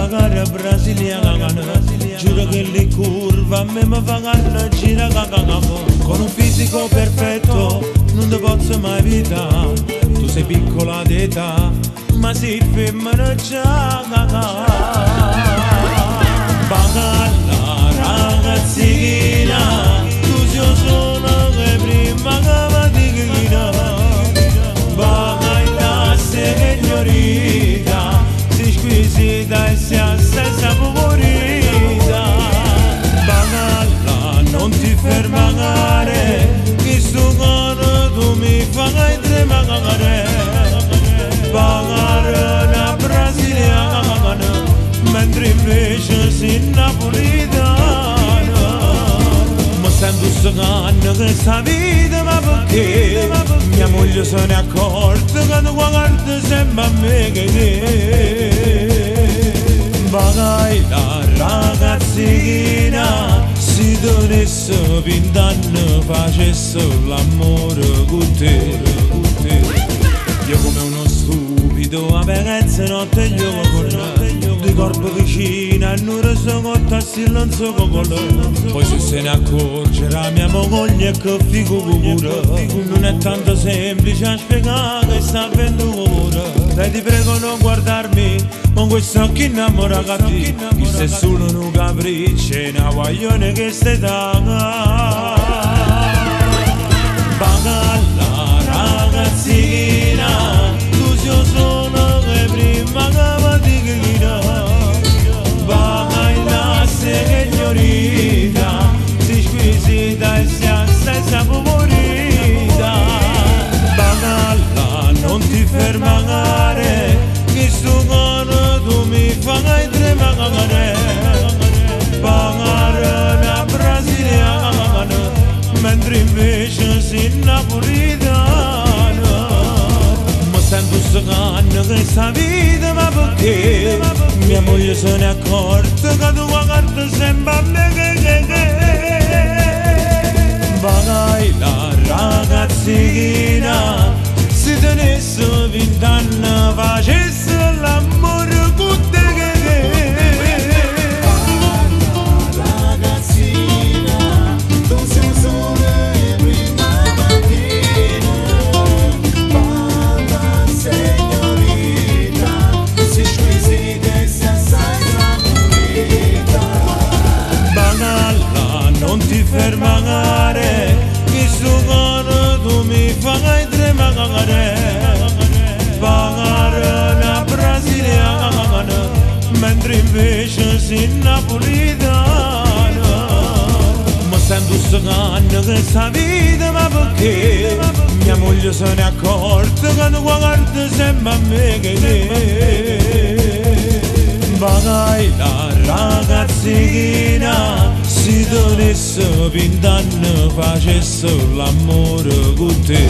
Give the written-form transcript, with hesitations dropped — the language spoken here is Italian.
bagare brasiliana, giuro che li curva a me mi fanno girare con un fisico perfetto, non ti posso mai evitare. Tu sei piccola d'età, ma sei femmina già. Balla ragazzina, tu sei solo che prima che mi dica. Balla signorita, sei squisita e sei assai saporita. Balla, non ti fermare, che sto cuore tu mi fai tremare. Balla la brasiliana, mentre invece sei napolitana. Ma sento sto canno che sta vita, ma perché? Mia moglie se ne è accorta che tu guardi sempre a me che te. Bagai la ragazzina, si dovesse 20 anni facesse l'amore con te. Io come uno stupido a bellezza notte io con di corpo vicino e non resto cotta a silenzio con poi se se ne accorgerà mia moglie che figura non è tanto semplice a spiegare questa avventura. Dai ti prego non guardarmi con questi occhi innamorati, che sei solo un capriccio e una guaglione che stai da. Balla ragazzina, tu sei solo che prima che mi dica. Balla signorita, sei squisita e sei assai saporita. Balla, non ti fermare, che sto cuore tu mi fai tremare. Balla la brasiliana, mentre invece sei napolitana. Ma sento sto canno che sta vita, ma perché? Mia moglie se ne è accorta che tu guardi sempre a me che. Bagai la ragazzina, se tenesse 20 anni facesse l'amore con te. Non ti fermare, che sto cuore tu mi fai tremare. Balla la brasiliana, mentre invece sei napolitana. Ma sento sto canno che sta vita, ma perché? Mia moglie se ne è accorta che tu guardi sempre a me che te. Bagai la ragazzina, si dovesse 20 anni facesse l'amore con te.